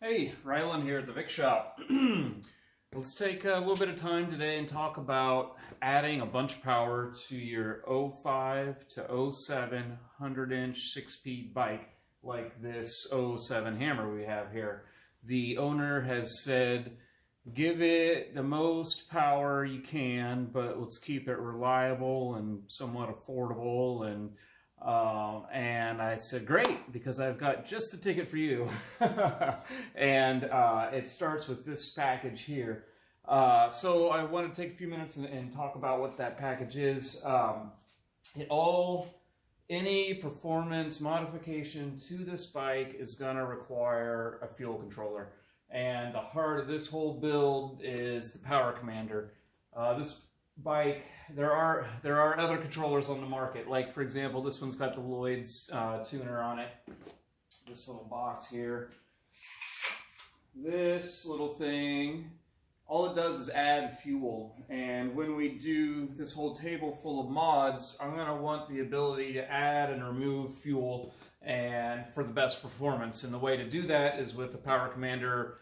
Hey, Rylan here at the Vic Shop. Let's take a little bit of time today and talk about adding a bunch of power to your 05 to 07 100-inch 6-speed bike like this 07 Hammer we have here. The owner has said, give it the most power you can, but let's keep it reliable and somewhat affordable. And I said, great, because I've got just the ticket for you. And it starts with this package here. So I want to take a few minutes and talk about what that package is. Any performance modification to this bike is going to require a fuel controller. And the heart of this whole build is the Power Commander. This bike, there are other controllers on the market. Like, for example, this one's got the Lloyd's tuner on it. This little box here. This little thing, all it does is add fuel. And when we do this whole table full of mods, I'm going to want the ability to add and remove fuel and for the best performance. And the way to do that is with the Power Commander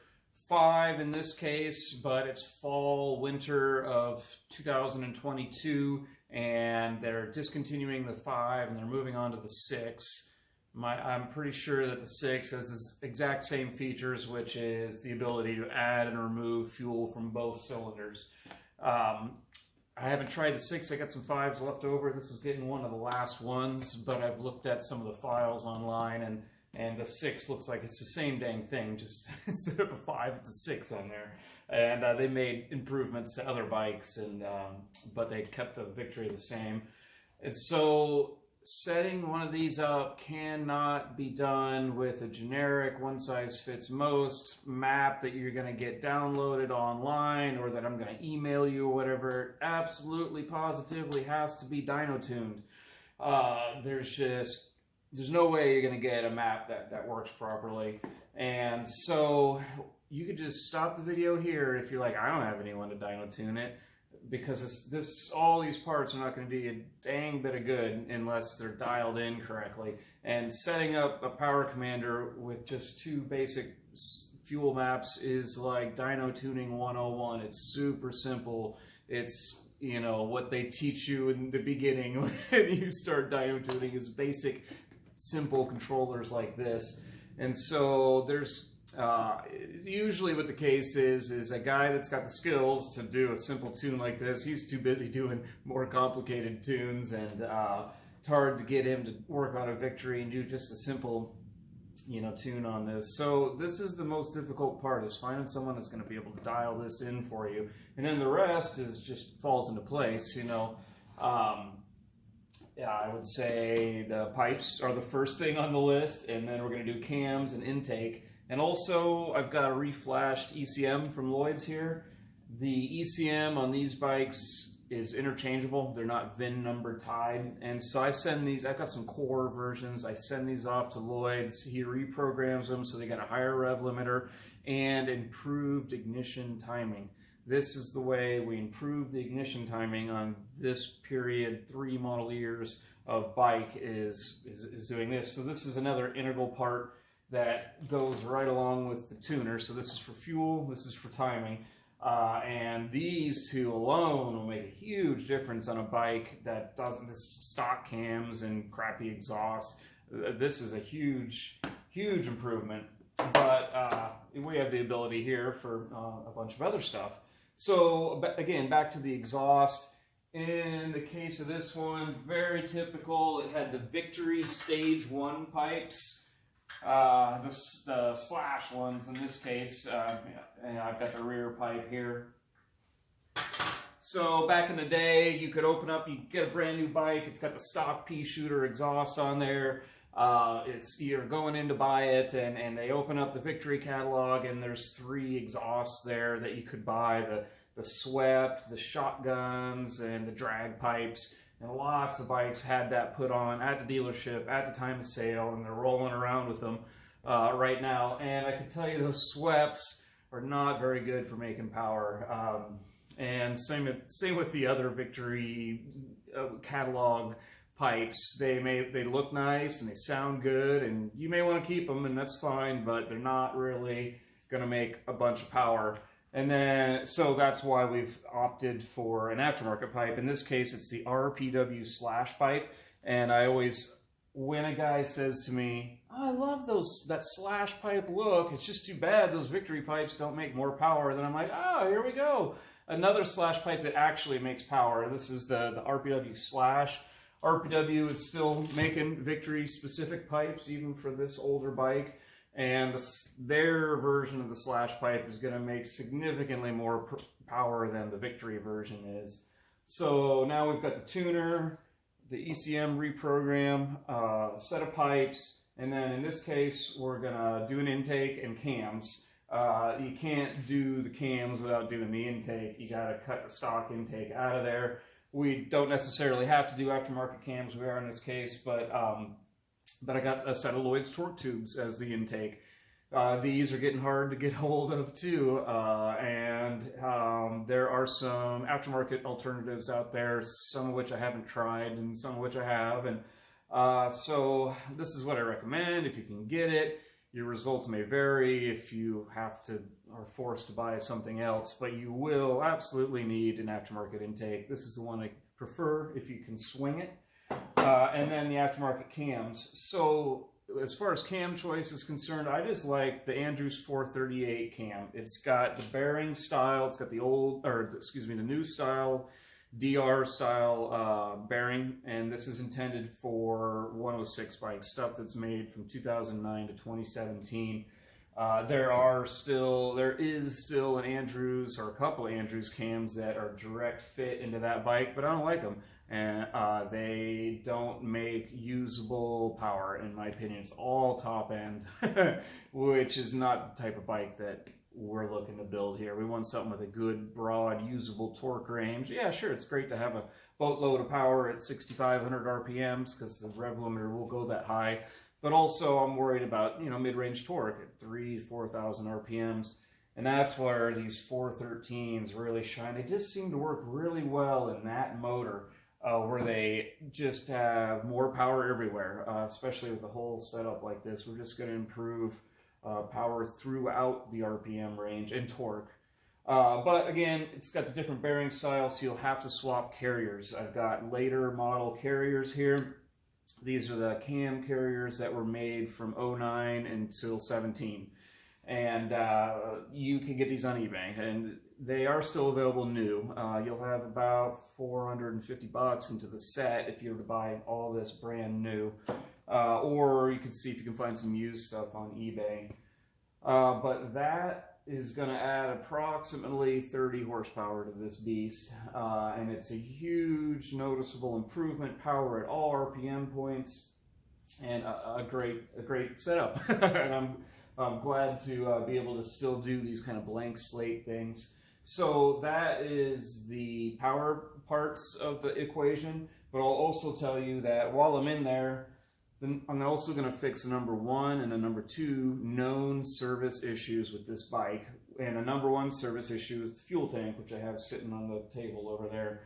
5 in this case, but it's fall winter of 2022, and they're discontinuing the 5 and they're moving on to the 6. I'm pretty sure that the 6 has this exact same features, which is the ability to add and remove fuel from both cylinders. I haven't tried the 6. I got some 5s left over. This is getting one of the last ones, but I've looked at some of the files online, and the 6 looks like it's the same dang thing, just instead of a 5, it's a 6 on there. And they made improvements to other bikes, but they kept the Victory the same. And so setting one of these up cannot be done with a generic one-size-fits-most map that you're going to get downloaded online or that I'm going to email you or whatever. It absolutely, positively has to be dyno tuned. There's no way you're going to get a map that works properly. And so you could just stop the video here if you're like, I don't have anyone to dyno tune it, because all these parts are not going to be a dang bit of good unless they're dialed in correctly. And setting up a Power Commander with just 2 basic fuel maps is like dyno tuning 101. It's super simple. It's, you know, what they teach you in the beginning when you start dyno tuning is basic simple controllers like this. And so there's usually what the case is a guy that's got the skills to do a simple tune like this. He's too busy doing more complicated tunes, and it's hard to get him to work on a Victory and do just a simple, you know, tune on this. So this is the most difficult part, is finding someone that's going to be able to dial this in for you, and then the rest is just falls into place, you know. Yeah, I would say the pipes are the first thing on the list, and then we're going to do cams and intake. And also, I've got a reflashed ECM from Lloyd's here. The ECM on these bikes is interchangeable. They're not VIN number tied. And so I send these, I've got some core versions. I send these off to Lloyd's. He reprograms them so they got a higher rev limiter and improved ignition timing. This is the way we improve the ignition timing on this period 3 model years of bike is doing this. So this is another integral part that goes right along with the tuner. So this is for fuel, this is for timing. And these 2 alone will make a huge difference on a bike that doesn't, this stock cams and crappy exhaust. This is a huge, huge improvement. But we have the ability here for a bunch of other stuff. So again, back to the exhaust. In the case of this one, very typical. It had the Victory Stage 1 pipes. The slash ones in this case, and I've got the rear pipe here. So back in the day, you could open up, you get a brand new bike, it's got the stock pea shooter exhaust on there. You're going in to buy it, and they open up the Victory catalog, and there's 3 exhausts there that you could buy, the swept, the shotguns, and the drag pipes. And lots of bikes had that put on at the dealership at the time of sale, and they're rolling around with them right now. And I can tell you those sweps are not very good for making power. And same with the other Victory catalog pipes. They look nice and they sound good, and you may want to keep them, and that's fine, but they're not really going to make a bunch of power. And then, so that's why we've opted for an aftermarket pipe. In this case, it's the RPW slash pipe. And I always, when a guy says to me, oh, I love that slash pipe look, it's just too bad those Victory pipes don't make more power, then I'm like, oh, here we go. Another slash pipe that actually makes power. This is the RPW slash. RPW is still making Victory specific pipes, even for this older bike. And their version of the slash pipe is going to make significantly more power than the Victory version is. So now we've got the tuner, the ECM reprogram, set of pipes, and then in this case we're going to do an intake and cams. You can't do the cams without doing the intake. You got to cut the stock intake out of there. We don't necessarily have to do aftermarket cams, we are in this case, but I got a set of Lloyd's torque tubes as the intake. These are getting hard to get hold of too, and there are some aftermarket alternatives out there, some of which I haven't tried and some of which I have, and so this is what I recommend if you can get it. Your results may vary if you are forced to buy something else, but you will absolutely need an aftermarket intake. This is the one I prefer if you can swing it. And then the aftermarket cams. So as far as cam choice is concerned, I just like the Andrews 438 cam. It's got the bearing style, it's got the new style, DR style bearing, and this is intended for 106 bikes, stuff that's made from 2009 to 2017. There is still an Andrews, or a couple of Andrews cams that are direct fit into that bike, but I don't like them. And they don't make usable power, in my opinion. It's all top end, which is not the type of bike that we're looking to build here. We want something with a good, broad, usable torque range. Yeah, sure, it's great to have a boatload of power at 6,500 RPMs because the rev limiter will go that high. But also, I'm worried about, mid-range torque at 3,000 to 4,000 RPMs. And that's where these 413s really shine. They just seem to work really well in that motor, where they just have more power everywhere, especially with a whole setup like this. We're just going to improve power throughout the RPM range and torque. But again, it's got the different bearing styles, so you'll have to swap carriers. I've got later model carriers here. These are the cam carriers that were made from 09 until 17. And you can get these on eBay, and they are still available new. You'll have about $450 into the set if you were to buy all this brand new. Or you can see if you can find some used stuff on eBay. But that is going to add approximately 30 horsepower to this beast. And it's a huge noticeable improvement, power at all RPM points, and a great setup. And I'm glad to be able to still do these kind of blank slate things. So that is the power parts of the equation, but I'll also tell you that while I'm in there, I'm also going to fix the number 1 and the number 2 known service issues with this bike. And the number 1 service issue is the fuel tank, which I have sitting on the table over there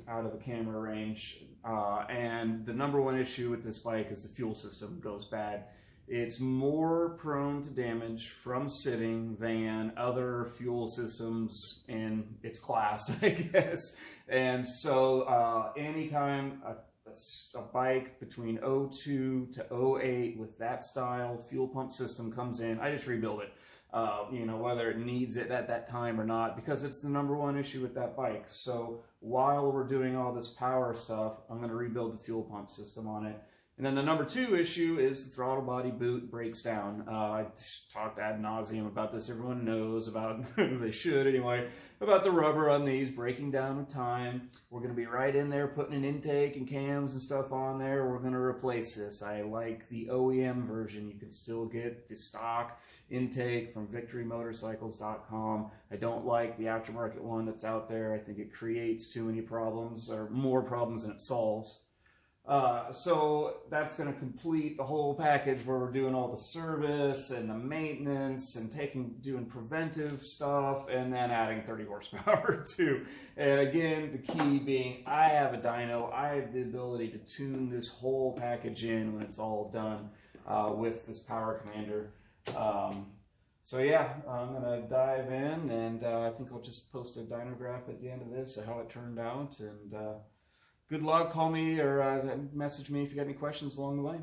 out of the camera range. And the number 1 issue with this bike is the fuel system goes bad. It's more prone to damage from sitting than other fuel systems in its class, I guess. And so anytime a bike between 02 to 08 with that style fuel pump system comes in, I just rebuild it. Whether it needs it at that time or not, because it's the number 1 issue with that bike. So while we're doing all this power stuff, I'm going to rebuild the fuel pump system on it. And then the number 2 issue is the throttle body boot breaks down. I talked ad nauseum about this. Everyone knows about, they should anyway, about the rubber on these breaking down with time. We're going to be right in there putting an intake and cams and stuff on there. We're going to replace this. I like the OEM version. You can still get the stock intake from victorymotorcycles.com. I don't like the aftermarket one that's out there. I think it creates too many problems, or more problems than it solves. So that's going to complete the whole package where we're doing all the service and the maintenance and doing preventive stuff, and then adding 30 horsepower too. And again, the key being I have a dyno. I have the ability to tune this whole package in when it's all done with this Power Commander. So yeah, I'm gonna dive in, and I think I'll just post a dynograph at the end of this of how it turned out. And good luck. Call me or message me if you got any questions along the way.